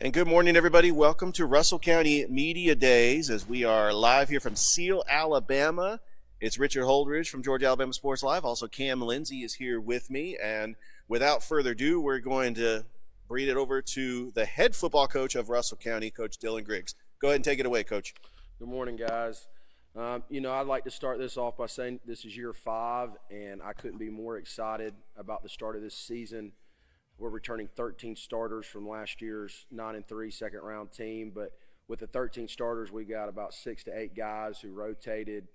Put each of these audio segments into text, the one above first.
And good morning, everybody. Welcome to Russell County Media Days as we are live here from Seal, Alabama. It's Richard Holdridge from Georgia Alabama Sports Live. Also, Cam Lindsay is here with me. And without further ado, we're going to bring it over to the head football coach of Russell County, Coach Dylan Griggs. Go ahead and take it away, Coach. Good morning, guys. I'd like to start this off by saying this is year 5, and I couldn't be more excited about the start of this season. We're returning 13 starters from last year's 9-3 second-round team, but with the 13 starters, we got about 6 to 8 guys who rotated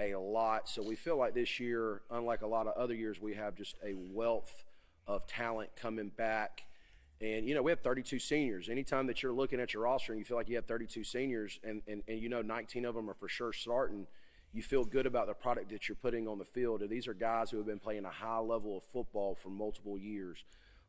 a lot. So we feel like this year, unlike a lot of other years, we have just a wealth of talent coming back. And, we have 32 seniors. Anytime that you're looking at your roster and you feel like you have 32 seniors and 19 of them are for sure starting, you feel good about the product that you're putting on the field. And these are guys who have been playing a high level of football for multiple years.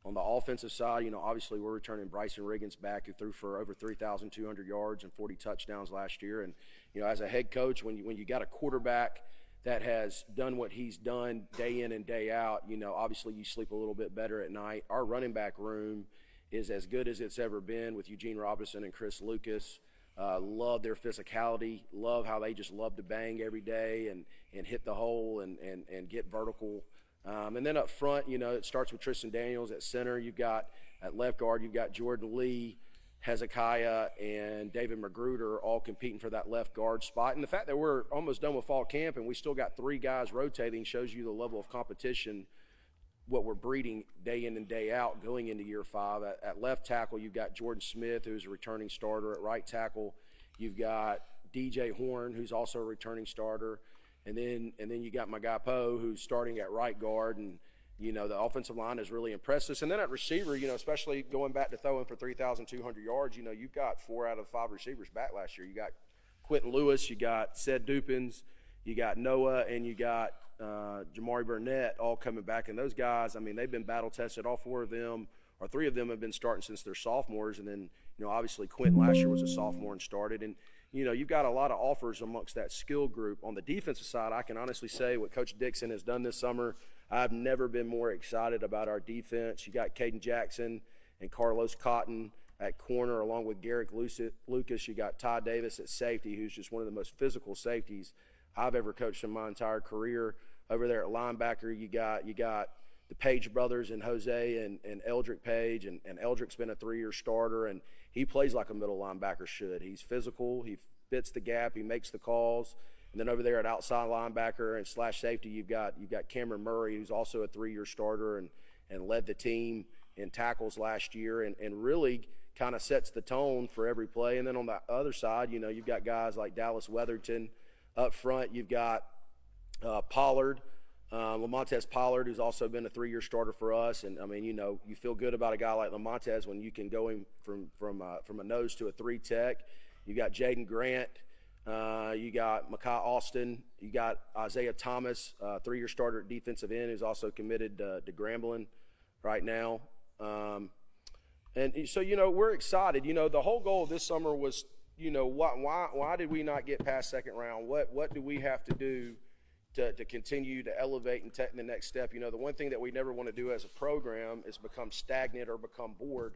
On the offensive side, obviously we're returning Bryson Riggins back, who threw for over 3,200 yards and 40 touchdowns last year. And, as a head coach, when you got a quarterback that has done what he's done day in and day out, obviously you sleep a little bit better at night. Our running back room is as good as it's ever been with Eugene Robinson and Chris Lucas. Love their physicality, love how they just love to bang every day and hit the hole and get vertical. And then up front, it starts with Tristan Daniels at center. You've got at left guard, you've got Jordan Lee, Hezekiah, and David Magruder all competing for that left guard spot. And the fact that we're almost done with fall camp and we still got 3 guys rotating shows you the level of competition, what we're breeding day in and day out going into year 5. At left tackle, you've got Jordan Smith, who's a returning starter. At right tackle, you've got DJ Horn, who's also a returning starter. And then you got my guy Poe, who's starting at right guard, and the offensive line has really impressed us. And then at receiver, especially going back to throwing for 3,200 yards, you've got 4 out of 5 receivers back last year. You got Quentin Lewis, you got Ced Dupins, you got Noah, and you got Jamari Burnett all coming back. And those guys, they've been battle tested. All 4 of them, or 3 of them, have been starting since they're sophomores. And then obviously Quentin last year was a sophomore and started. And you've got a lot of offers amongst that skill group. On the defensive side, I can honestly say what Coach Dixon has done this summer, I've never been more excited about our defense. You got Caden Jackson and Carlos Cotton at corner, along with Garrick Lucas. You got Ty Davis at safety, who's just one of the most physical safeties I've ever coached in my entire career. Over there at linebacker, you got the Page brothers and Jose and Eldrick Page, and Eldrick's been a 3-year starter, and he plays like a middle linebacker should. He's physical, he fits the gap, he makes the calls. And then over there at outside linebacker and slash safety, you've got Cameron Murray, who's also a 3-year starter and led the team in tackles last year and really kind of sets the tone for every play. And then on the other side, you've got guys like Dallas Weatherton. Up front, you've got Pollard, Lamontez Pollard, who's also been a 3-year starter for us. And you feel good about a guy like Lamontez when you can go him from a nose to a 3 tech. You got Jaden Grant, you got Makai Austin, you got Isaiah Thomas, 3-year starter at defensive end, who's also committed to Grambling right now. And so we're excited. The whole goal of this summer was, why did we not get past second round? What do we have to do to continue to elevate and take the next step? The one thing that we never want to do as a program is become stagnant or become bored.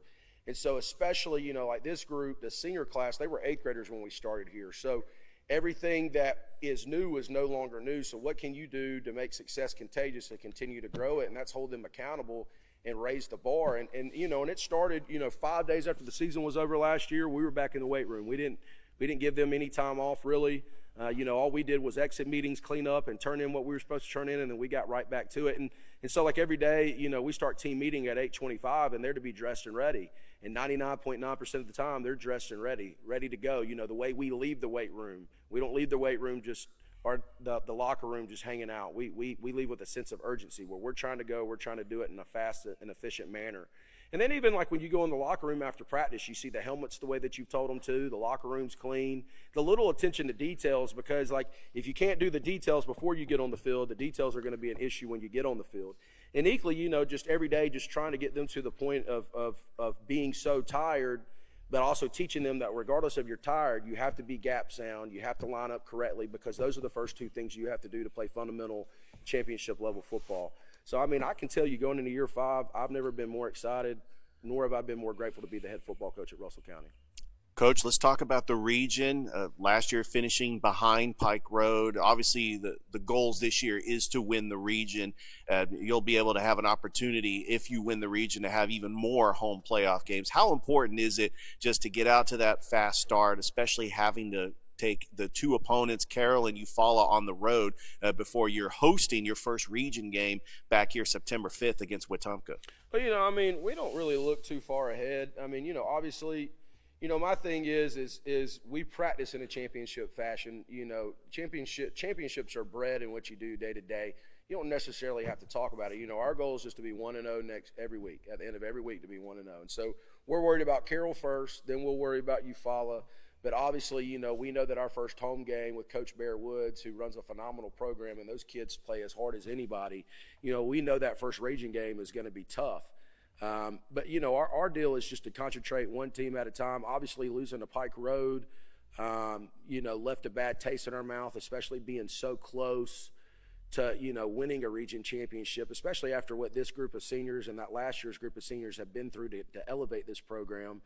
And so especially, like this group, the senior class, they were 8th graders when we started here. So everything that is new is no longer new. So what can you do to make success contagious and continue to grow it? And that's hold them accountable and raise the bar. And it started, 5 days after the season was over last year, we were back in the weight room. We didn't give them any time off really. All we did was exit meetings, clean up, and turn in what we were supposed to turn in, and then we got right back to it. And so like every day, we start team meeting at 8:25, and they're to be dressed and ready. And 99.9% of the time, they're dressed and ready to go. The way we leave the weight room, we don't leave the weight room or the locker room just hanging out. We leave with a sense of urgency where we're trying to go, we're trying to do it in a fast and efficient manner. And then even like when you go in the locker room after practice, you see the helmets the way that you've told them to, the locker room's clean, the little attention to details, because like if you can't do the details before you get on the field, the details are going to be an issue when you get on the field. And equally, just every day just trying to get them to the point of being so tired, but also teaching them that regardless of you're tired, you have to be gap sound, you have to line up correctly, because those are the first 2 things you have to do to play fundamental championship level football. So, I can tell you going into year 5, I've never been more excited nor have I been more grateful to be the head football coach at Russell County. Coach, let's talk about the region. Last year finishing behind Pike Road. Obviously, the goals this year is to win the region. You'll be able to have an opportunity, if you win the region, to have even more home playoff games. How important is it just to get out to that fast start, especially having to take the two opponents, Carroll and Eufaula, on the road before you're hosting your first region game back here September 5th against Wetumpka? Well, we don't really look too far ahead. Obviously – my thing is we practice in a championship fashion. Championships are bred in what you do day to day. You don't necessarily have to talk about it. Our goal is just to be 1-0 every week. At the end of every week, to be 1-0. And so we're worried about Carroll first, then we'll worry about Eufaula. But obviously, we know that our first home game with Coach Bear Woods, who runs a phenomenal program, and those kids play as hard as anybody. We know that first region game is going to be tough. But our deal is just to concentrate one team at a time. Obviously, losing to Pike Road, left a bad taste in our mouth, especially being so close to, winning a region championship, especially after what this group of seniors and that last year's group of seniors have been through to elevate this program.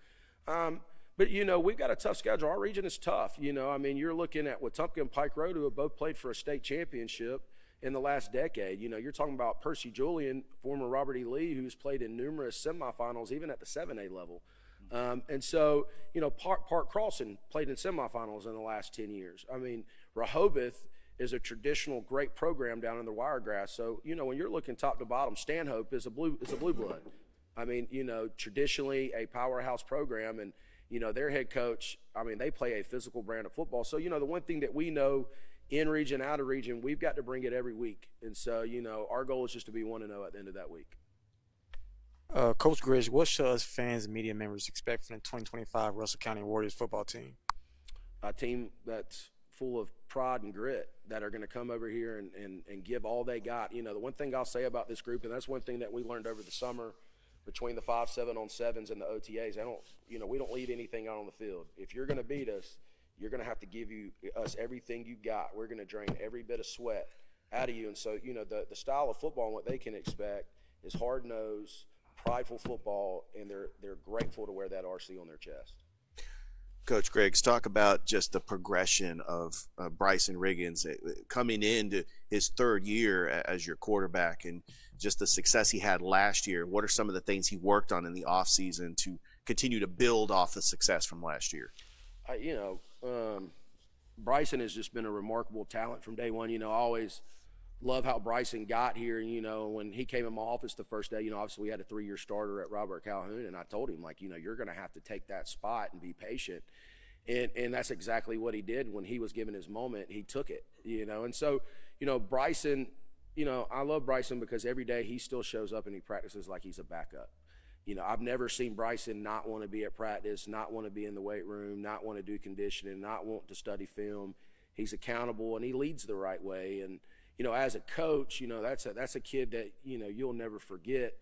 But we've got a tough schedule. Our region is tough. You're looking at Wetumpka and Pike Road, who have both played for a state championship in the last decade. You're talking about Percy Julian, former Robert E. Lee, who's played in numerous semifinals, even at the 7A level. And so, Park Carlson played in semifinals in the last 10 years. Rehoboth is a traditional great program down in the Wiregrass. So, when you're looking top to bottom, Stanhope is a blue blood. Traditionally a powerhouse program, and, their head coach, they play a physical brand of football. So, the one thing that we know in region, out of region, we've got to bring it every week. And so, our goal is just to be 1-0 at the end of that week. Coach Gridge, what should us fans and media members expect from the 2025 Russell County Warriors football team? A team that's full of pride and grit, that are going to come over here and give all they got. The one thing I'll say about this group, and that's one thing that we learned over the summer between the 5 7-on-7s and the OTAs, we don't leave anything out on the field. If you're going to beat us, you're going to have to give us everything you got. We're going to drain every bit of sweat out of you. And so, the style of football and what they can expect is hard-nosed, prideful football, and they're grateful to wear that RC on their chest. Coach Griggs, talk about just the progression of Bryson Riggins coming into his third year as your quarterback, and just the success he had last year. What are some of the things he worked on in the offseason to continue to build off the success from last year? Bryson has just been a remarkable talent from day one. I always love how Bryson got here. When he came in my office the first day, obviously we had a 3-year starter at Robert Calhoun, and I told him, you're going to have to take that spot and be patient. And that's exactly what he did. When he was given his moment, he took it, And so, Bryson, I love Bryson because every day he still shows up and he practices like he's a backup. I've never seen Bryson not want to be at practice, not want to be in the weight room, not want to do conditioning, not want to study film. He's accountable and he leads the right way. And, as a coach, that's a kid that, you'll never forget.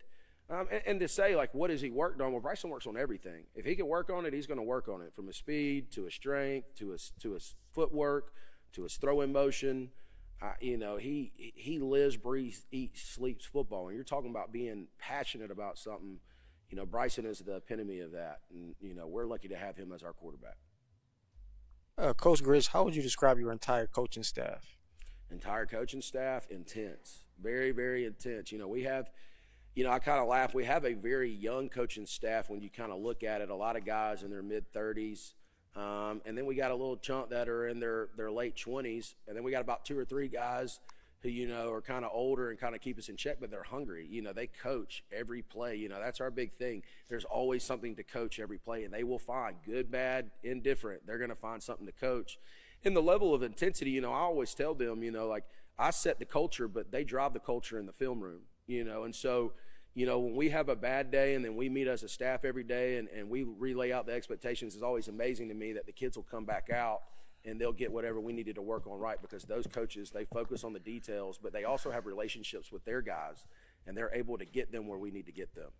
And to say, what has he worked on? Well, Bryson works on everything. If he can work on it, he's going to work on it, from his speed to his strength to his footwork to his throw-in motion. He lives, breathes, eats, sleeps football. And you're talking about being passionate about something. Bryson is the epitome of that, and, we're lucky to have him as our quarterback. Coach Gridge, how would you describe your entire coaching staff? Entire coaching staff, intense. Very, very intense. We have, I kind of laugh. We have a very young coaching staff when you kind of look at it. A lot of guys in their mid-30s. And then we got a little chunk that are in their late 20s. And then we got about 2 or 3 guys who, are kind of older and kind of keep us in check, but they're hungry. They coach every play. That's our big thing. There's always something to coach every play, and they will find good, bad, indifferent. They're going to find something to coach. In the level of intensity, I always tell them, I set the culture, but they drive the culture in the film room, And so, when we have a bad day and then we meet as a staff every day and we relay out the expectations, it's always amazing to me that the kids will come back out and they'll get whatever we needed to work on right, because those coaches, they focus on the details, but they also have relationships with their guys, and they're able to get them where we need to get them.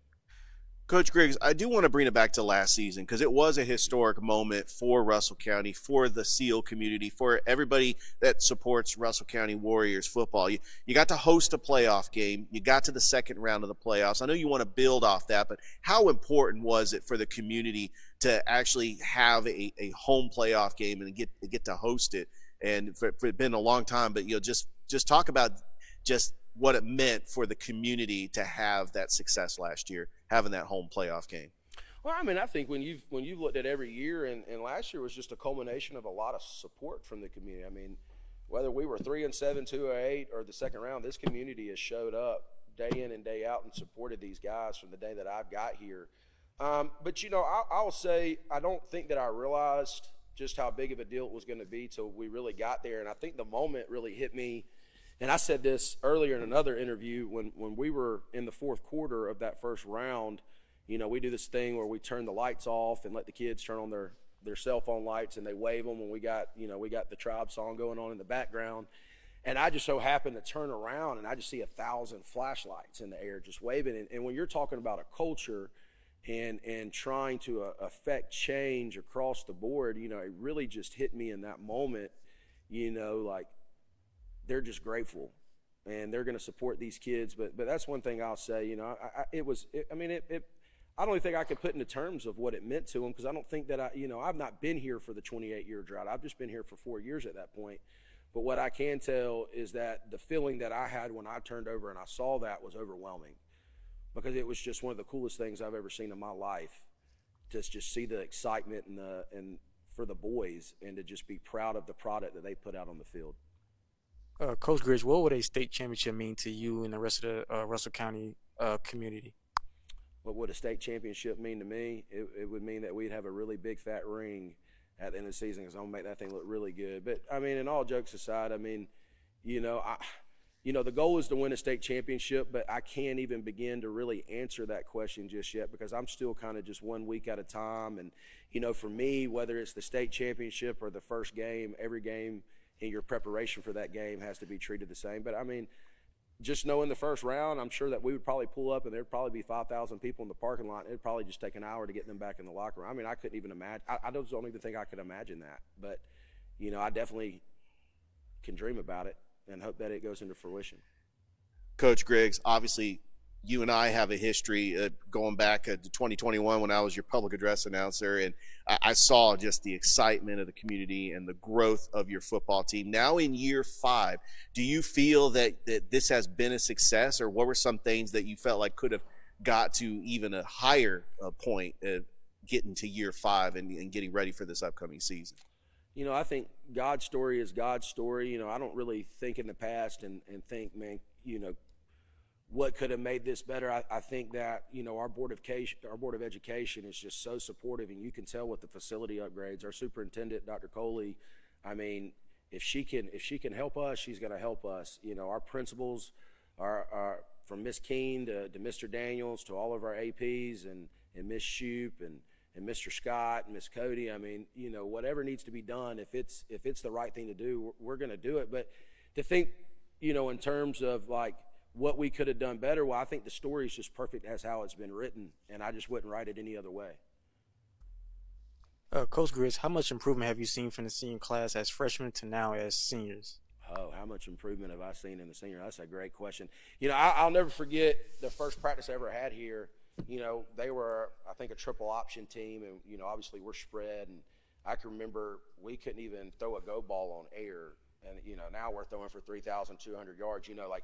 Coach Griggs, I do want to bring it back to last season because it was a historic moment for Russell County, for the SEAL community, for everybody that supports Russell County Warriors football. You got to host a playoff game. You got to the second round of the playoffs. I know you want to build off that, but how important was it for the community to actually have a home playoff game and get to host it? And for it's been a long time, but just talk about just what it meant for the community to have that success last year, having that home playoff game. Well, I mean, I think when you've looked at every year, and last year was just a culmination of a lot of support from the community. I mean, whether we were 3-7, 2-8, or the second round, this community has showed up day in and day out and supported these guys from the day that I've got here. But I'll say I don't think that I realized just how big of a deal it was going to be till we really got there, and I think the moment really hit me. And I said this earlier in another interview when we were in the fourth quarter of that first round. We do this thing where we turn the lights off and let the kids turn on their cell phone lights, and they wave them when we got the Tribe song going on in the background. And I just so happened to turn around and I just see 1,000 flashlights in the air just waving. And when you're talking about a culture and trying to affect change across the board, it really just hit me in that moment, like, they're just grateful, and they're going to support these kids. But that's one thing I'll say. I don't even think I could put into terms of what it meant to them, because I don't think that I've not been here for the 28-year drought. I've just been here for 4 years at that point. But what I can tell is that the feeling that I had when I turned over and I saw that was overwhelming, because it was just one of the coolest things I've ever seen in my life. To just see the excitement and for the boys, and to just be proud of the product that they put out on the field. Coach Griggs, what would a state championship mean to you and the rest of the Russell County community? What would a state championship mean to me? It would mean that we'd have a really big fat ring at the end of the season, because I'm gonna make that thing look really good. But I mean, and all jokes aside, I mean, the goal is to win a state championship, but I can't even begin to really answer that question just yet, because I'm still kind of just 1 week at a time. And for me, whether it's the state championship or the first game, every game in your preparation for that game has to be treated the same. But I mean, just knowing the first round, I'm sure that we would probably pull up and there'd probably be 5,000 people in the parking lot. It'd probably just take an hour to get them back in the locker room. I mean, I couldn't even imagine. I don't even think I could imagine that. But, I definitely can dream about it and hope that it goes into fruition. Coach Griggs, obviously you and I have a history going back to 2021 when I was your public address announcer, and I saw just the excitement of the community and the growth of your football team. Now in year 5, do you feel that this has been a success, or what were some things that you felt like could have got to even a higher point of getting to year 5 and getting ready for this upcoming season? I think God's story is God's story. I don't really think in the past and think, man, what could have made this better. I think that our board of education is just so supportive, and you can tell with the facility upgrades. Our superintendent, Dr. Coley, I mean, if she can help us, she's going to help us. Our principals are from Miss Keene to Mr. Daniels to all of our APs and Miss Shoup and Mr. Scott and Miss Cody. I mean, whatever needs to be done, if it's the right thing to do, we're going to do it. But to think, in terms of like what we could have done better, well, I think the story is just perfect as how it's been written, and I just wouldn't write it any other way. Coach Griggs, how much improvement have you seen from the senior class as freshmen to now as seniors? Oh, how much improvement have I seen in the senior? That's a great question. I'll never forget the first practice I ever had here. They were, I think, a triple option team, and, obviously we're spread. And I can remember we couldn't even throw a go ball on air. And, now we're throwing for 3,200 yards. Like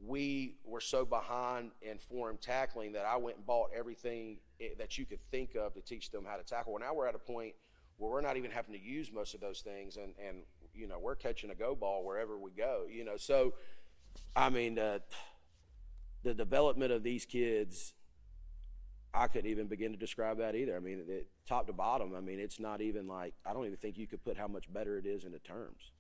we were so behind in form tackling that I went and bought everything that you could think of to teach them how to tackle. Well, now we're at a point where we're not even having to use most of those things. And we're catching a go ball wherever we go, So, I mean, the development of these kids, I couldn't even begin to describe that either. I mean, top to bottom, I mean, it's not even like, I don't even think you could put how much better it is into terms.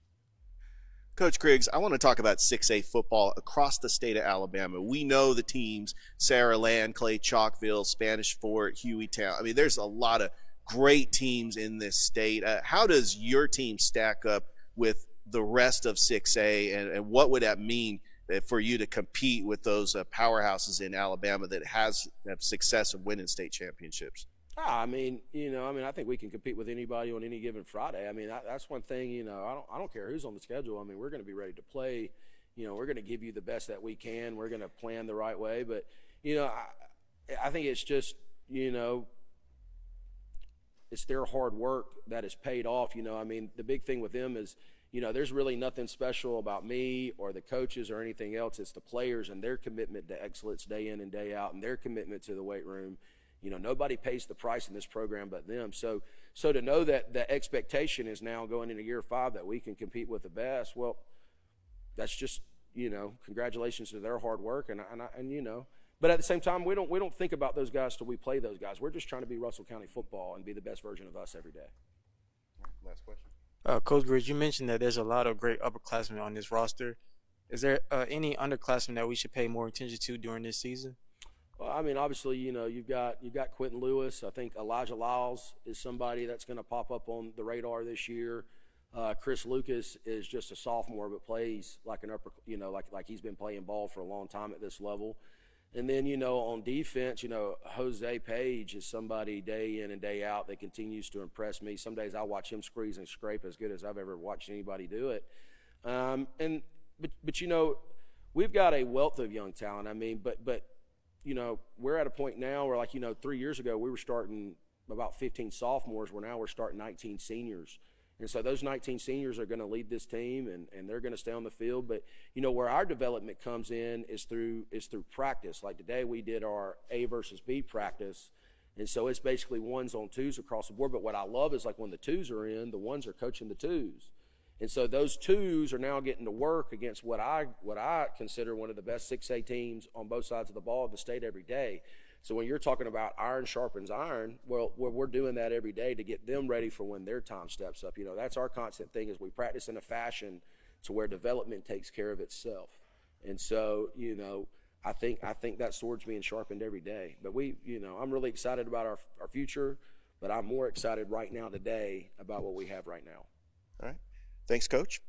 Coach Griggs, I want to talk about 6A football across the state of Alabama. We know the teams, Saraland, Clay Chalkville, Spanish Fort, Hueytown. I mean, there's a lot of great teams in this state. How does your team stack up with the rest of 6A, and what would that mean for you to compete with those powerhouses in Alabama that have success of winning state championships? I mean, I think we can compete with anybody on any given Friday. I mean, that's one thing. I don't care who's on the schedule. I mean, we're going to be ready to play. We're going to give you the best that we can. We're going to plan the right way. But I think it's just it's their hard work that has paid off. I mean, the big thing with them is there's really nothing special about me or the coaches or anything else. It's the players and their commitment to excellence day in and day out, and their commitment to the weight room. Nobody pays the price in this program but them. So to know that the expectation is now going into year 5 that we can compete with the best, well, that's just, congratulations to their hard work. And but at the same time, we don't think about those guys till we play those guys. We're just trying to be Russell County football and be the best version of us every day. Last question. Coach Gridge, you mentioned that there's a lot of great upperclassmen on this roster. Is there any underclassmen that we should pay more attention to during this season? Well, I mean, obviously, you've got Quentin Lewis. I think Elijah Lyles is somebody that's going to pop up on the radar this year. Chris Lucas is just a sophomore, but plays like an upper, like he's been playing ball for a long time at this level. And then, on defense, Jose Page is somebody day in and day out that continues to impress me. Some days I watch him squeeze and scrape as good as I've ever watched anybody do it. But we've got a wealth of young talent. I mean, but we're at a point now where, 3 years ago we were starting about 15 sophomores, where now we're starting 19 seniors. And so those 19 seniors are going to lead this team, and they're going to stay on the field. But, where our development comes in is through practice. Like today we did our A versus B practice, and so it's basically 1s on 2s across the board. But what I love is, when the 2s are in, the 1s are coaching the 2s. And so those 2s are now getting to work against what I consider one of the best 6A teams on both sides of the ball in the state every day. So when you're talking about iron sharpens iron, well, we're doing that every day to get them ready for when their time steps up. That's our constant thing, is we practice in a fashion to where development takes care of itself. And so, I think that sword's being sharpened every day. But I'm really excited about our future, but I'm more excited right now today about what we have right now. All right. Thanks, Coach.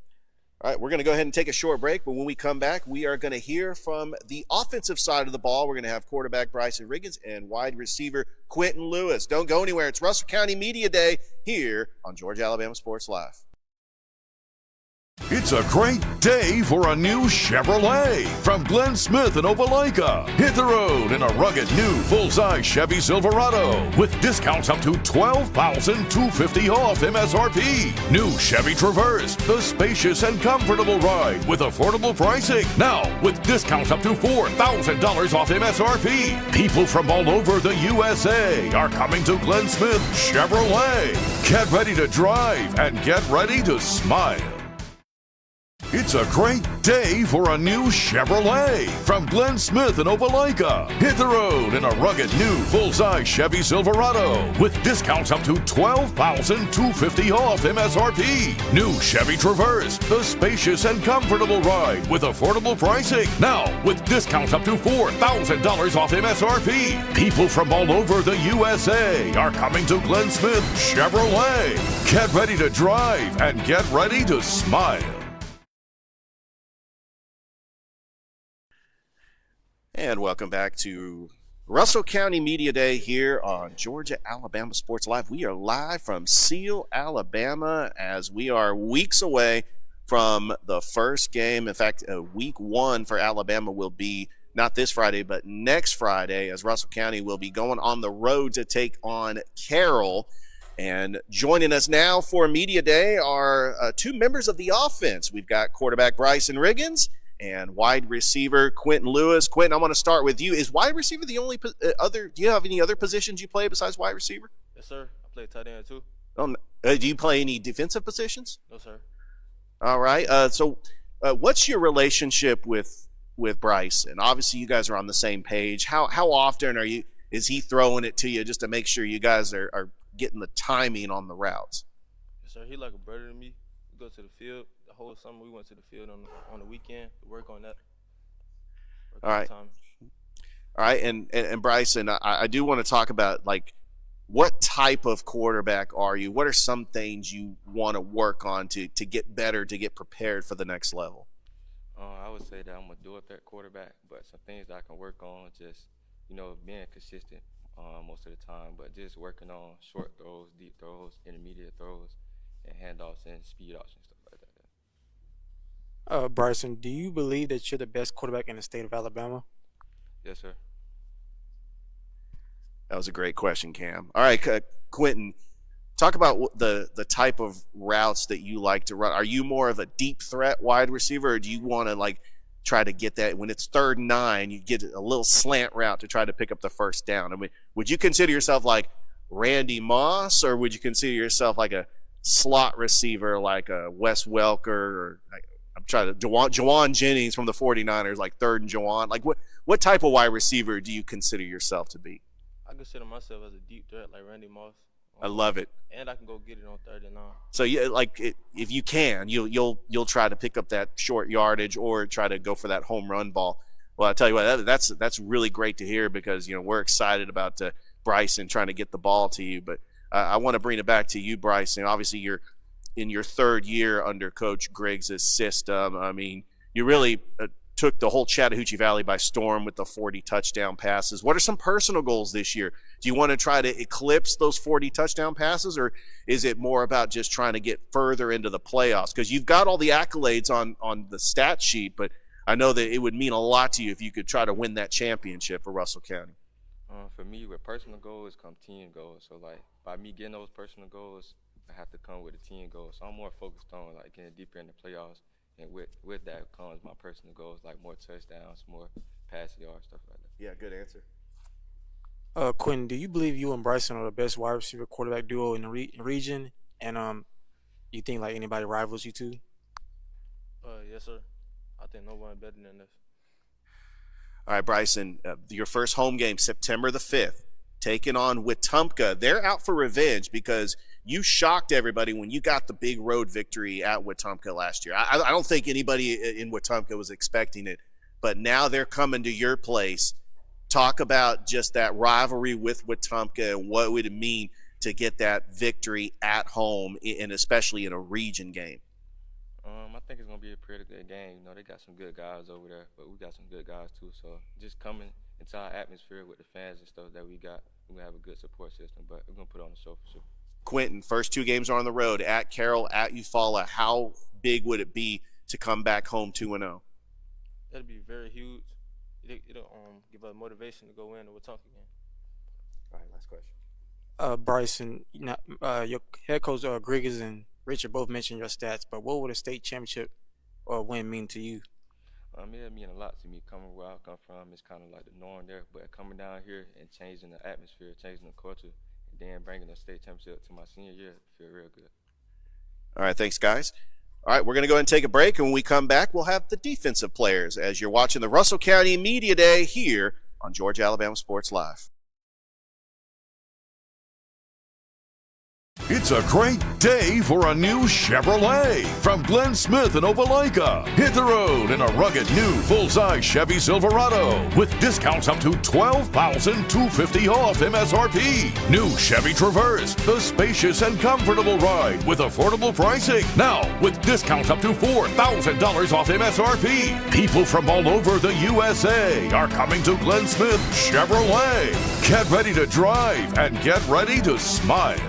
All right, we're going to go ahead and take a short break, but when we come back, we are going to hear from the offensive side of the ball. We're going to have quarterback Bryson Riggins and wide receiver Quentin Lewis. Don't go anywhere. It's Russell County Media Day here on Georgia Alabama Sports Live. It's a great day for a new Chevrolet from Glenn Smith in Opelika. Hit the road in a rugged new full-size Chevy Silverado with discounts up to $12,250 off MSRP. New Chevy Traverse, the spacious and comfortable ride with affordable pricing. Now with discounts up to $4,000 off MSRP. People from all over the USA are coming to Glenn Smith Chevrolet. Get ready to drive and get ready to smile. It's a great day for a new Chevrolet from Glenn Smith in Opelika. Hit the road in a rugged new full-size Chevy Silverado with discounts up to $12,250 off MSRP. New Chevy Traverse, the spacious and comfortable ride with affordable pricing. Now with discounts up to $4,000 off MSRP. People from all over the USA are coming to Glenn Smith Chevrolet. Get ready to drive and get ready to smile. And welcome back to Russell County Media Day here on Georgia Alabama Sports Live. We are live from Seal, Alabama, as we are weeks away from the first game. In fact, week 1 for Alabama will be not this Friday, but next Friday, as Russell County will be going on the road to take on Carroll. And joining us now for Media Day are 2 members of the offense. We've got quarterback Bryson Riggins and wide receiver Quentin Lewis. Quentin, I want to start with you. Is wide receiver the only other? Do you have any other positions you play besides wide receiver? Yes, sir. I play tight end too. Do you play any defensive positions? No, sir. All right. So what's your relationship with Bryce? And obviously, you guys are on the same page. How often is he throwing it to you just to make sure you guys are getting the timing on the routes? Yes, sir. He like a brother to me. We go to the field. The whole summer we went to the field on the weekend to work on that. All right. All right. And Bryson, I do want to talk about, what type of quarterback are you? What are some things you want to work on to get better, to get prepared for the next level? I would say that I'm a dual threat quarterback, but some things that I can work on, just being consistent most of the time, but just working on short throws, deep throws, intermediate throws, and handoffs and speed options, stuff like that. Bryson, do you believe that you're the best quarterback in the state of Alabama? Yes, sir. That was a great question, Cam. All right, Quentin, talk about the type of routes that you like to run. Are you more of a deep threat wide receiver, or do you want to like try to get that when it's 3rd and 9, you get a little slant route to try to pick up the first down? I mean, would you consider yourself like Randy Moss, or would you consider yourself like a slot receiver like a Wes Welker, or I'm trying to Jawan Jennings from the 49ers, like 3rd and Jawan? Like what type of wide receiver do you consider yourself to be? I consider myself as a deep threat like Randy Moss. I love it. And I can go get it on 3rd and 9. So yeah, if you can, you'll try to pick up that short yardage or try to go for that home run ball. Well, I tell you what, that's really great to hear, because we're excited about Bryson trying to get the ball to you. But I want to bring it back to you, Bryson. Obviously, you're in your 3rd year under Coach Griggs' system. I mean, you really took the whole Chattahoochee Valley by storm with the 40 touchdown passes. What are some personal goals this year? Do you want to try to eclipse those 40 touchdown passes, or is it more about just trying to get further into the playoffs? Because you've got all the accolades on the stat sheet, but I know that it would mean a lot to you if you could try to win that championship for Russell County. For me, with personal goals come team goals. So, like, by me getting those personal goals, I have to come with a team goal. So I'm more focused on, like, getting deeper in the playoffs. And with that comes my personal goals, like more touchdowns, more pass yards, stuff like that. Yeah, good answer. Quentin, do you believe you and Bryson are the best wide receiver quarterback duo in the region? And you think like anybody rivals you two? Yes, sir. I think no one better than us. All right, Bryson, your first home game, September the 5th, taking on Wetumpka. They're out for revenge because you shocked everybody when you got the big road victory at Wetumpka last year. I don't think anybody in Wetumpka was expecting it, but now they're coming to your place. Talk about just that rivalry with Wetumpka and what would it mean to get that victory at home, and especially in a region game. I think it's going to be a pretty good game. They got some good guys over there, but we got some good guys too. So just coming into our atmosphere with the fans and stuff that we got, we're going to have a good support system, but we're going to put on the show for sure. Quentin, first 2 games are on the road, at Carroll, at Eufaula. How big would it be to come back home 2-0? That'd be very huge. It'll give us motivation to go in and we'll talk again. All right, last question. Bryson, your head coach Griggs and Richard both mentioned your stats, but what would a state championship win mean to you? It mean a lot to me. Coming where I come from, it's kind of like the norm there, but coming down here and changing the atmosphere, changing the culture, and then bringing a state championship to my senior year, I feel real good. All right, thanks, guys. All right, we're going to go ahead and take a break, and when we come back, we'll have the defensive players as you're watching the Russell County Media Day here on Georgia Alabama Sports Live. It's a great day for a new Chevrolet from Glenn Smith in Opelika. Hit the road in a rugged new full-size Chevy Silverado with discounts up to $12,250 off MSRP. New Chevy Traverse, the spacious and comfortable ride with affordable pricing. Now with discounts up to $4,000 off MSRP. People from all over the USA are coming to Glenn Smith Chevrolet. Get ready to drive and get ready to smile.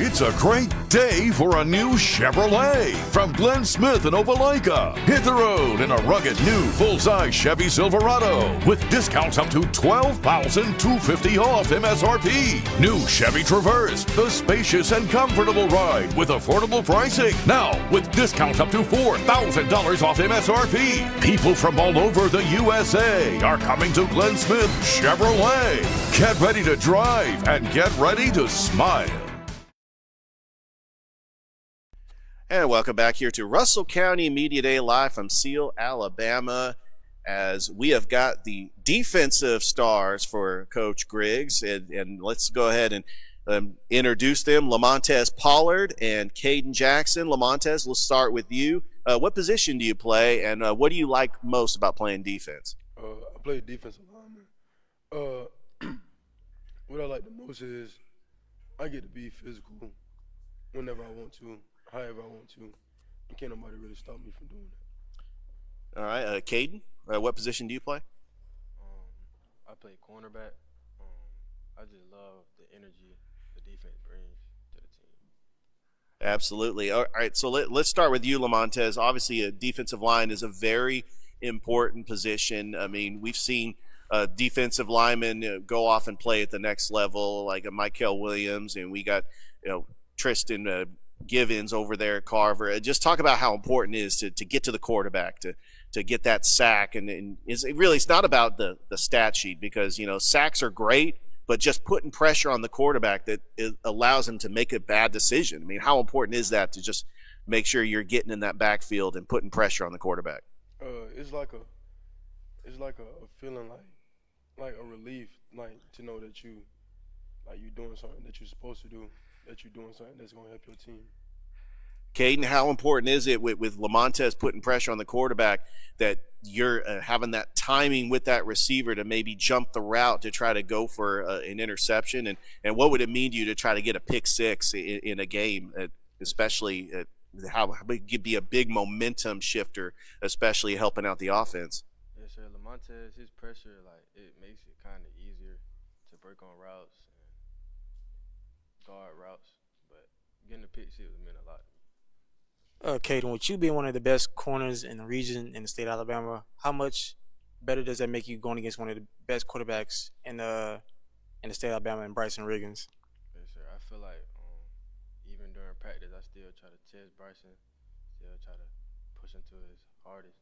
It's a great day for a new Chevrolet from Glenn Smith in Opelika. Hit the road in a rugged new full-size Chevy Silverado with discounts up to $12,250 off MSRP. New Chevy Traverse, the spacious and comfortable ride with affordable pricing. Now with discounts up to $4,000 off MSRP. People from all over the USA are coming to Glenn Smith Chevrolet. Get ready to drive and get ready to smile. And welcome back here to Russell County Media Day live from Seal, Alabama, as we have got the defensive stars for Coach Griggs. And let's go ahead and introduce them. Lamontez Pollard and Caden Jackson. Lamontez, let's start with you. What position do you play, and what do you like most about playing defense? I play defensive lineman. What I like the most is I get to be physical whenever I want to, however I want to, and can't nobody really stop me from doing that. All right, Caden, what position do you play? I play cornerback. I just love the energy the defense brings to the team. Absolutely. All right, so let's start with you, Lamontez. Obviously, a defensive line is a very important position. I mean, we've seen defensive linemen go off and play at the next level, like a Michael Williams, and we got Tristan Givens over there at Carver. Just talk about how important it is to get to the quarterback, to get that sack. And it's not about the stat sheet, because, sacks are great, but just putting pressure on the quarterback that it allows him to make a bad decision. I mean, how important is that to just make sure you're getting in that backfield and putting pressure on the quarterback? It's like a feeling like a relief, like to know that you're doing something that you're supposed to do, that you're doing something that's going to help your team. Caden, how important is it with Lamontez putting pressure on the quarterback that you're having that timing with that receiver to maybe jump the route to try to go for an interception? And what would it mean to you to try to get a pick six in a game, especially how it could be a big momentum shifter, especially helping out the offense? Yes, sir. Lamontez, his pressure, it makes it kind of easier to break on routes and guard routes. But getting the pick six would mean a lot to me. Caden, with you being one of the best corners in the region in the state of Alabama, how much better does that make you going against one of the best quarterbacks in the state of Alabama, and Bryson Riggins? Yes, sir. I feel like even during practice, I still try to test Bryson, still try to push him to his hardest.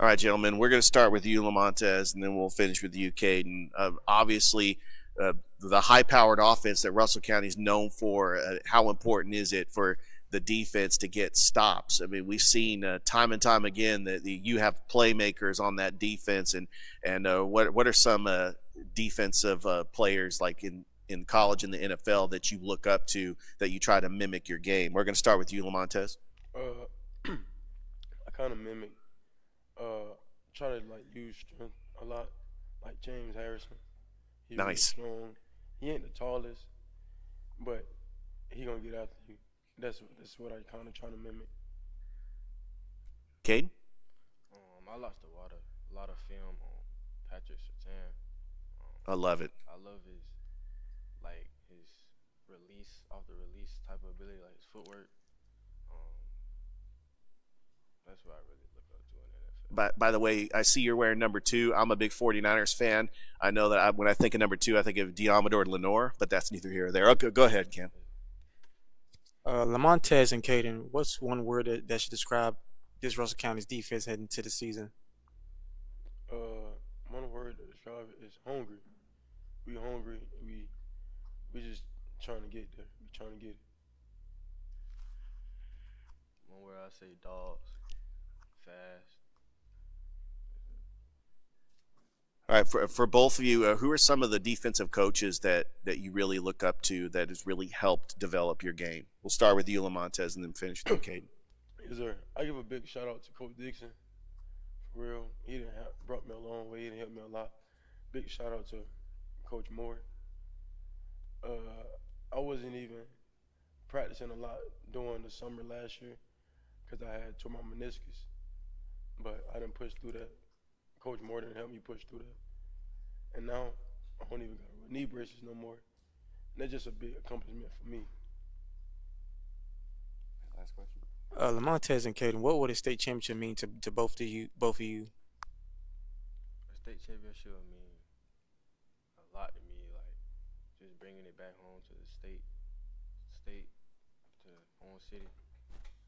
All right, gentlemen, we're going to start with you, Lamontez, and then we'll finish with you, Caden. Obviously, the high-powered offense that Russell County is known for, how important is it for the defense to get stops? I mean, we've seen time and time again that you have playmakers on that defense, and what are some defensive players like in college and the NFL that you look up to that you try to mimic your game? We're going to start with you, Lamontez. I kind of mimic. Try to use strength a lot, like James Harrison. He's Nice. Really strong. He ain't the tallest, but he gonna get after you. That's what I kind of try to mimic. Caden? I lost a lot of film on Patrick Surtain. I love it. I love his release, off the release type of ability, like his footwork. That's what I really look up to in the NFL. By the way, I see you're wearing number 2. I'm a big 49ers fan. I know that when I think of number 2, I think of Diamador Lenore, but that's neither here or there. Okay, go ahead, Cam. Lamontez and Caden, what's one word that should describe this Russell County's defense heading into the season? One word to describe it is hungry. We hungry. We just trying to get there. We trying to get it. One word I say, dogs. Fast. All right, for both of you, who are some of the defensive coaches that you really look up to that has really helped develop your game? We'll start with you, Lamontez, and then finish with Caden. Yes, sir. I give a big shout out to Coach Dixon. For real, he brought me a long way. He helped me a lot. Big shout out to Coach Moore. I wasn't even practicing a lot during the summer last year because I had tore my meniscus, but I didn't push through that. Coach Moore didn't help me push through that. And now I don't even got knee braces no more. And that's just a big accomplishment for me. Last question. Lamontez and Caden, what would a state championship mean to both of you? A state championship would mean a lot to me, just bringing it back home to the state, to home city.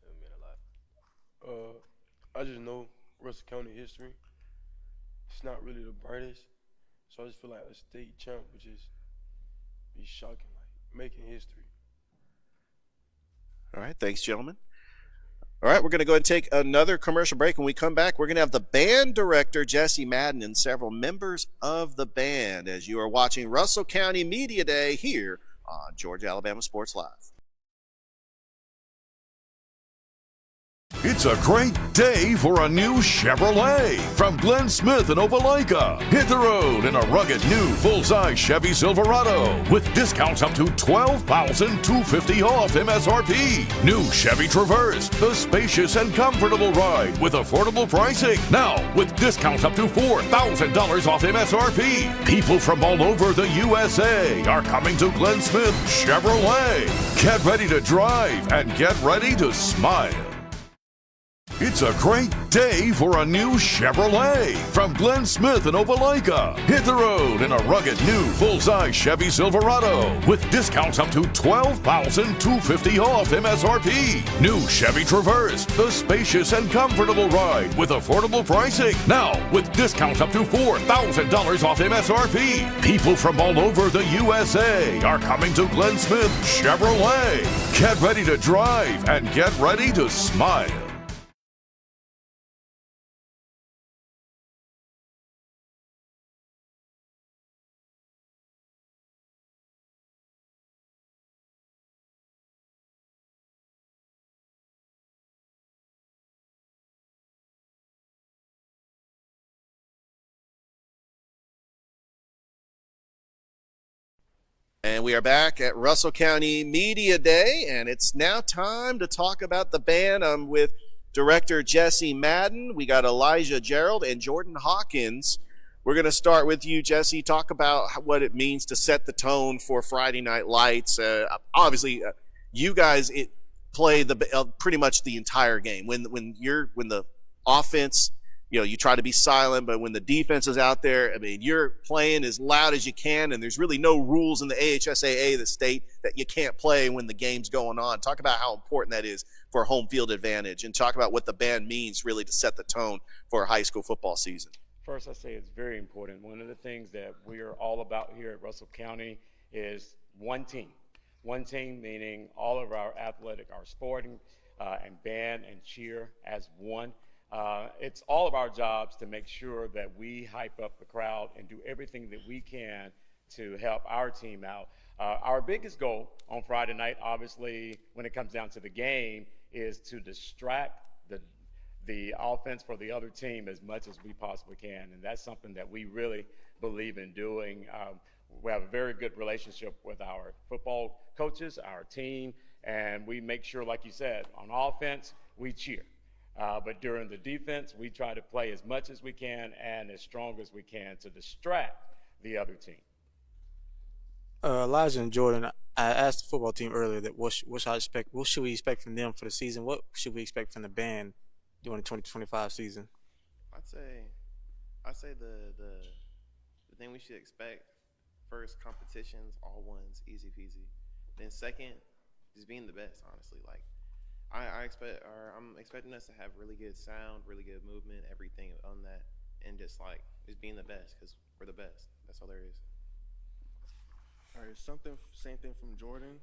It would mean a lot. I just know Russell County history. It's not really the brightest, so I just feel like a state champ would just be shocking, making history. All right, thanks, gentlemen. All right, we're going to go ahead and take another commercial break. When we come back, we're going to have the band director, Jesse Madden, and several members of the band as you are watching Russell County Media Day here on Georgia Alabama Sports Live. It's a great day for a new Chevrolet from Glenn Smith in Opelika. Hit the road in a rugged new full-size Chevy Silverado with discounts up to $12,250 off MSRP. New Chevy Traverse, the spacious and comfortable ride with affordable pricing. Now with discounts up to $4,000 off MSRP. People from all over the USA are coming to Glenn Smith Chevrolet. Get ready to drive and get ready to smile. It's a great day for a new Chevrolet from Glenn Smith in Opelika. Hit the road in a rugged new full-size Chevy Silverado with discounts up to $12,250 off MSRP. New Chevy Traverse, the spacious and comfortable ride with affordable pricing. Now with discounts up to $4,000 off MSRP. People from all over the USA are coming to Glenn Smith Chevrolet. Get ready to drive and get ready to smile. And we are back at Russell County Media Day, and it's now time to talk about the band. I'm with Director Jesse Madden. We got Elijah Gerald and Jordan Hawkins. We're going to start with you, Jesse. Talk about what it means to set the tone for Friday Night Lights. Obviously, you guys play pretty much the entire game. When the offense, you try to be silent, but when the defense is out there, I mean, you're playing as loud as you can, and there's really no rules in the AHSAA that state that you can't play when the game's going on. Talk about how important that is for home field advantage, and talk about what the band means really to set the tone for a high school football season. First, I say it's very important. One of the things that we are all about here at Russell County is one team. One team meaning all of our athletic, our sporting, and band and cheer as one. It's all of our jobs to make sure that we hype up the crowd and do everything that we can to help our team out. Our biggest goal on Friday night, obviously, when it comes down to the game, is to distract the offense for the other team as much as we possibly can, and that's something that we really believe in doing. We have a very good relationship with our football coaches, our team, and we make sure, like you said, on offense, we cheer. But during the defense, we try to play as much as we can and as strong as we can to distract the other team. Elijah and Jordan, I asked the football team earlier that what should we expect from them for the season? What should we expect from the band during the 2025 season? I'd say the thing we should expect, first, competitions, all ones, easy peasy. Then second, just being the best, honestly. Like I'm expecting us to have really good sound, really good movement, everything on that, and just being the best, because we're the best. That's all there is. All right, same thing from Jordan.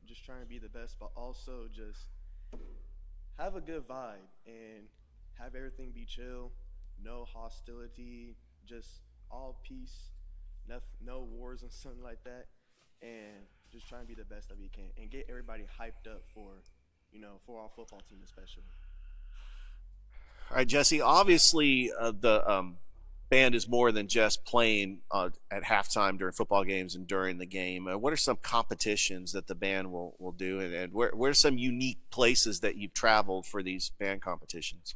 Just trying to be the best, but also just have a good vibe and have everything be chill, no hostility, just all peace, no wars and something like that, and just try and be the best that we can and get everybody hyped up for our football team especially. All right, Jesse, obviously the band is more than just playing at halftime during football games and during the game. What are some competitions that the band will do, and where are some unique places that you've traveled for these band competitions?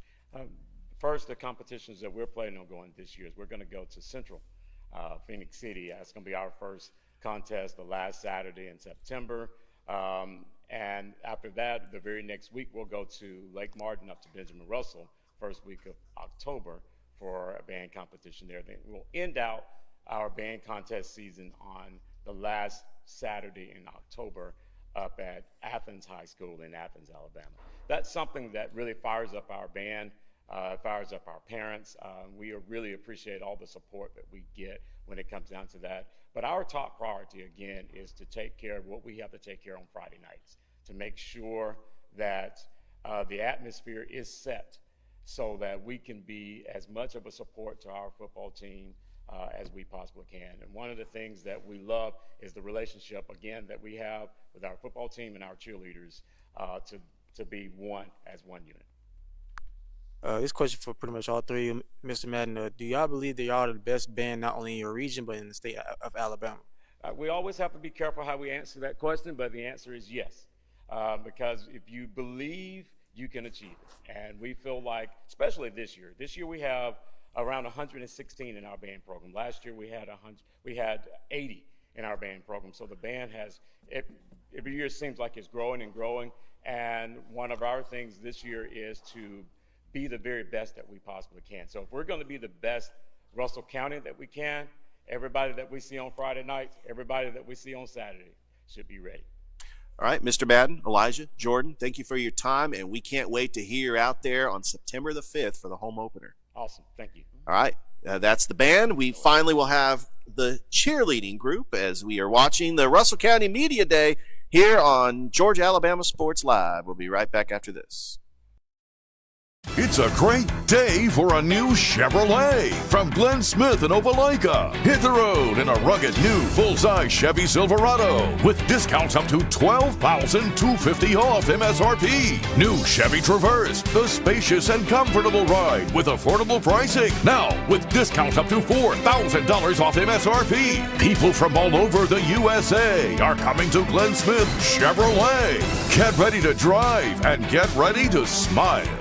First, the competitions that we're planning on going this year is we're going to go to Central Phoenix City. That's going to be our first contest the last Saturday in September. And after that, the very next week, we'll go to Lake Martin up to Benjamin Russell, first week of October, for a band competition there. Then we'll end out our band contest season on the last Saturday in October up at Athens High School in Athens, Alabama. That's something that really fires up our band, fires up our parents. We really appreciate all the support that we get when it comes down to that. But our top priority, again, is to take care of what we have to take care of on Friday nights, to make sure that the atmosphere is set so that we can be as much of a support to our football team as we possibly can. And one of the things that we love is the relationship, again, that we have with our football team and our cheerleaders to to be one as one unit. This question for pretty much all three, Mr. Madden. Do y'all believe that y'all are the best band not only in your region but in the state of Alabama? We always have to be careful how we answer that question, but the answer is yes. Because if you believe, you can achieve it. And we feel like, especially this year we have around 116 in our band program. Last year we had 80 in our band program. So the band every year it seems like it's growing and growing. And one of our things this year is to be the very best that we possibly can. So if we're going to be the best Russell County that we can, everybody that we see on Friday nights, everybody that we see on Saturday should be ready. All right, Mr. Madden, Elijah, Jordan, thank you for your time, and we can't wait to hear you out there on September the 5th for the home opener. Awesome. Thank you. All right, that's the band. We finally will have the cheerleading group as we are watching the Russell County Media Day here on Georgia Alabama Sports Live. We'll be right back after this. It's a great day for a new Chevrolet from Glenn Smith and Opelika. Hit the road in a rugged new full-size Chevy Silverado with discounts up to $12,250 off MSRP. New Chevy Traverse, the spacious and comfortable ride with affordable pricing. Now with discounts up to $4,000 off MSRP. People from all over the USA are coming to Glenn Smith Chevrolet. Get ready to drive and get ready to smile.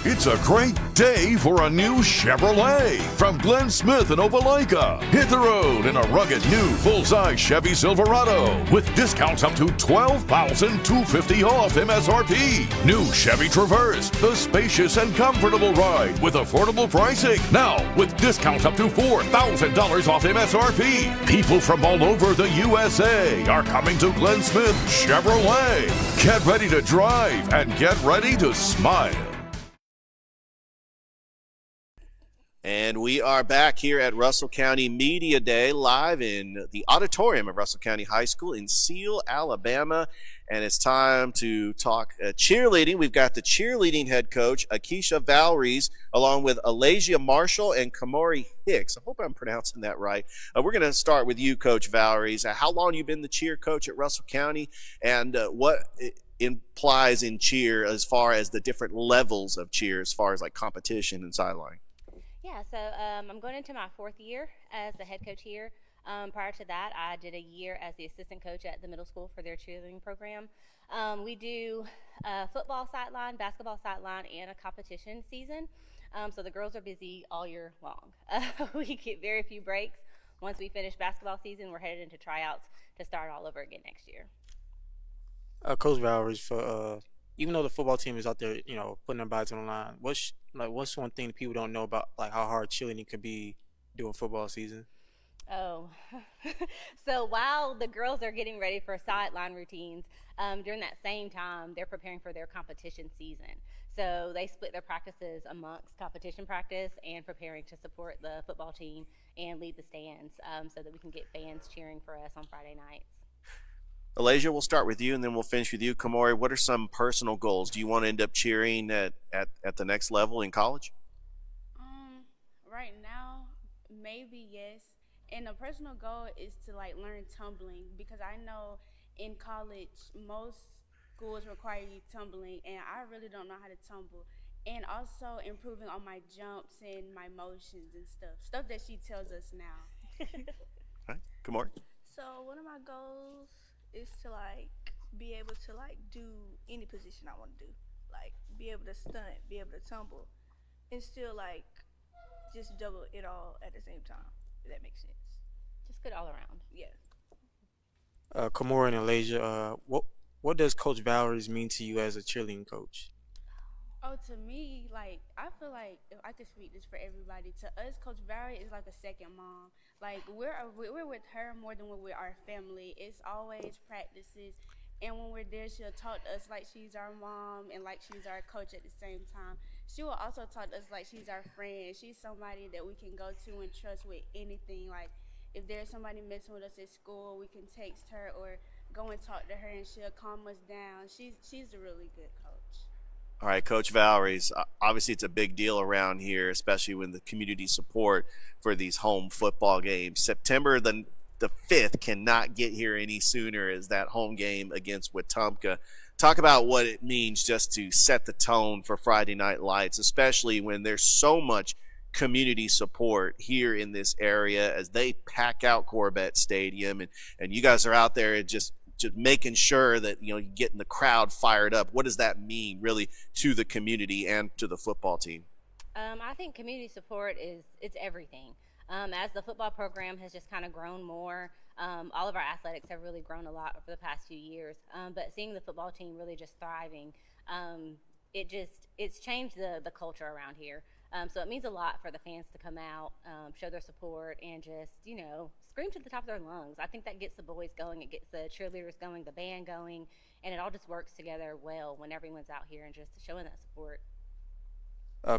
It's a great day for a new Chevrolet from Glenn Smith and Opelika. Hit the road in a rugged new full-size Chevy Silverado with discounts up to $12,250 off MSRP. New Chevy Traverse, the spacious and comfortable ride with affordable pricing. Now with discounts up to $4,000 off MSRP. People from all over the USA are coming to Glenn Smith Chevrolet. Get ready to drive and get ready to smile. And we are back here at Russell County Media Day, live in the auditorium of Russell County High School in Seal, Alabama. And it's time to talk cheerleading. We've got the cheerleading head coach, Akeisha Valories, along with Alasia Marshall and Kamori Hicks. I hope I'm pronouncing that right. We're going to start with you, Coach Valories. How long have you been the cheer coach at Russell County? And what implies in cheer as far as the different levels of cheer, as far as like competition and sideline? Yeah, so I'm going into my 4th year as the head coach here. Prior to that, I did a year as the assistant coach at the middle school for their cheerleading program. We do football sideline, basketball sideline, and a competition season. So the girls are busy all year long. We get very few breaks. Once we finish basketball season, we're headed into tryouts to start all over again next year. Coach Valories, for even though the football team is out there, putting their bodies on the line, what's one thing that people don't know about like how hard cheerleading could be during football season? Oh, so while the girls are getting ready for sideline routines, during that same time, they're preparing for their competition season. So they split their practices amongst competition practice and preparing to support the football team and lead the stands so that we can get fans cheering for us on Friday nights. Alasia, we'll start with you, and then we'll finish with you. Kamori, what are some personal goals? Do you want to end up cheering at the next level in college? Right now, maybe yes. And a personal goal is to learn tumbling, because I know in college most schools require you tumbling, and I really don't know how to tumble. And also improving on my jumps and my motions and stuff that she tells us now. All right, Kamori. So one of my goals is to be able to do any position I want to do, be able to stunt, be able to tumble, and still just double it all at the same time, if that makes sense. Just good all around. Yeah. Kamori and Alasia, what does Coach Valories mean to you as a cheerleading coach? Oh, to me, I feel like if I could speak this for everybody, to us, Coach Valerie is like a second mom. We're with her more than we're with our family. It's always practices, and when we're there, she'll talk to us like she's our mom and like she's our coach at the same time. She will also talk to us like she's our friend. She's somebody that we can go to and trust with anything. If there's somebody messing with us at school, we can text her or go and talk to her, and she'll calm us down. She's a really good coach. All right, Coach Valories, obviously it's a big deal around here, especially when the community support for these home football games. September the the 5th cannot get here any sooner as that home game against Wetumpka. Talk about what it means just to set the tone for Friday Night Lights, especially when there's so much community support here in this area as they pack out Corbett Stadium, and you guys are out there and just making sure that you're getting the crowd fired up. What does that mean really to the community and to the football team? I think community support it's everything. As the football program has just kind of grown more, all of our athletics have really grown a lot over the past few years. But seeing the football team really just thriving, it's changed the culture around here. So it means a lot for the fans to come out, show their support, and just, scream to the top of their lungs. I think that gets the boys going, it gets the cheerleaders going, the band going, and it all just works together well when everyone's out here and just showing that support.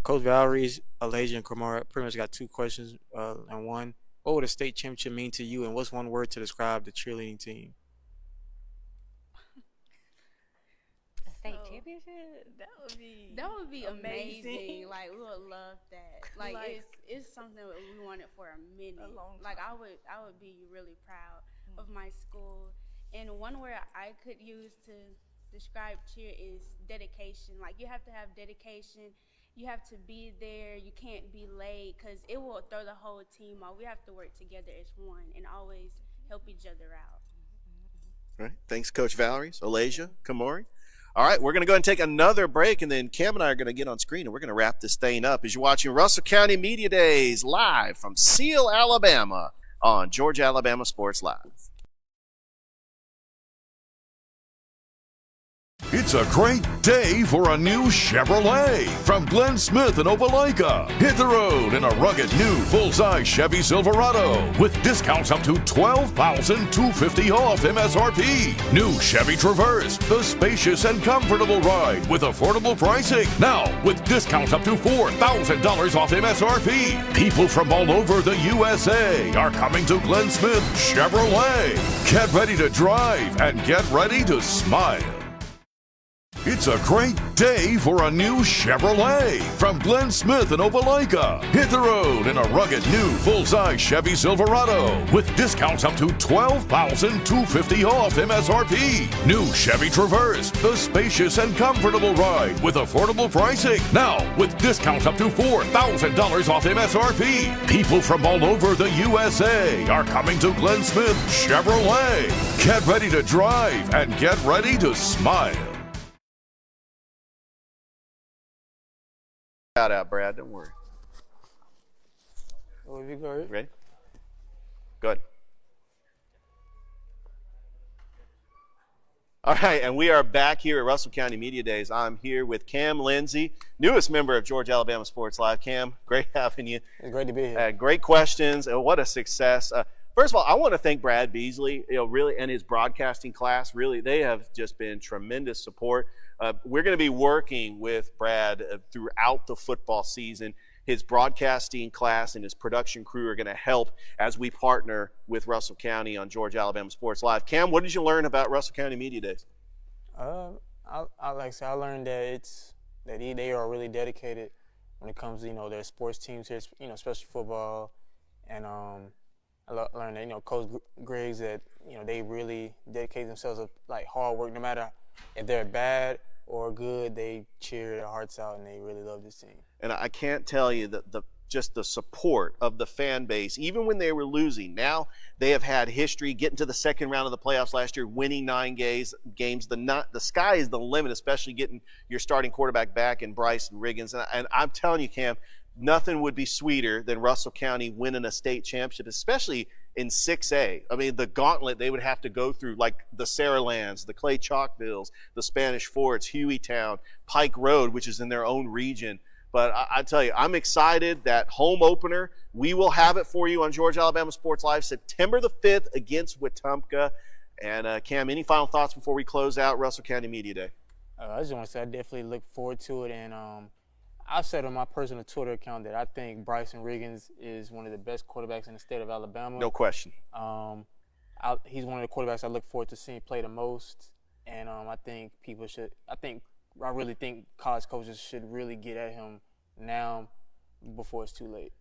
Coach Valerie, Elijah, and Kamara pretty much got 2 questions and one. What would a state championship mean to you, and what's one word to describe the cheerleading team? A state championship? That would be amazing. Like, we would love that. Like it's something that we wanted for a minute. Like I would be really proud of my school. And one word I could use to describe cheer is dedication. Like, you have to have dedication. You have to be there. You can't be late because it will throw the whole team off. We have to work together as one and always help each other out. All right. Thanks, Coach Valerie. Elijah, Kamori. All right, we're going to go ahead and take another break, and then Cam and I are going to get on screen, and we're going to wrap this thing up as you're watching Russell County Media Days live from Seal, Alabama on Georgia Alabama Sports Live. It's a great day for a new Chevrolet from Glenn Smith in Opelika. Hit the road in a rugged new full-size Chevy Silverado with discounts up to $12,250 off MSRP. New Chevy Traverse, the spacious and comfortable ride with affordable pricing. Now with discounts up to $4,000 off MSRP. People from all over the USA are coming to Glenn Smith Chevrolet. Get ready to drive and get ready to smile. It's a great day for a new Chevrolet from Glenn Smith in Opelika. Hit the road in a rugged new full-size Chevy Silverado with discounts up to $12,250 off MSRP. New Chevy Traverse, the spacious and comfortable ride with affordable pricing. Now with discounts up to $4,000 off MSRP. People from all over the USA are coming to Glenn Smith Chevrolet. Get ready to drive and get ready to smile. Shout out, Brad. Don't worry. Ready? Good. All right, and we are back here at Russell County Media Days. I'm here with Cam Lindsey, newest member of Georgia Alabama Sports Live. Cam, great having you. It's great to be here. Great questions, and what a success. First of all, I want to thank Brad Beasley, really, and his broadcasting class. Really, they have just been tremendous support. We're going to be working with Brad throughout the football season. His broadcasting class and his production crew are going to help as we partner with Russell County on Georgia Alabama Sports Live. Cam, what did you learn about Russell County Media Days? I learned that they are really dedicated when it comes to their sports teams here, especially football, and I learned that Coach Griggs that they really dedicate themselves to hard work. No matter if they're bad or good, they cheer their hearts out and they really love this team. And I can't tell you just the support of the fan base, even when they were losing. Now they have had history getting to the second round of the playoffs last year, winning 9 games. The sky is the limit, especially getting your starting quarterback back in Bryson Riggins. And I'm telling you, Cam, nothing would be sweeter than Russell County winning a state championship, especially in 6A. I mean, the gauntlet they would have to go through, like the Saralands, the Clay Chalkvilles, the Spanish Forts, Hueytown, Pike Road, which is in their own region. But I tell you, I'm excited that home opener, we will have it for you on Georgia Alabama Sports Live, September the 5th against Wetumpka. And Cam, any final thoughts before we close out Russell County Media Day? I just want to say I definitely look forward to it. And I've said on my personal Twitter account that I think Bryson Riggins is one of the best quarterbacks in the state of Alabama. No question. He's one of the quarterbacks I look forward to seeing play the most. And I really think college coaches should really get at him now before it's too late.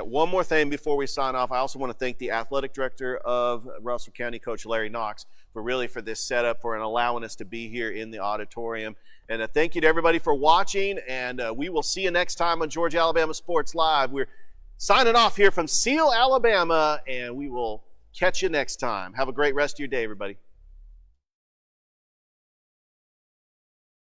One more thing before we sign off. I also want to thank the athletic director of Russell County, Coach Larry Knox, for this setup, for allowing us to be here in the auditorium. And thank you to everybody for watching, and we will see you next time on Georgia Alabama Sports Live. We're signing off here from Seal, Alabama, and we will catch you next time. Have a great rest of your day, everybody.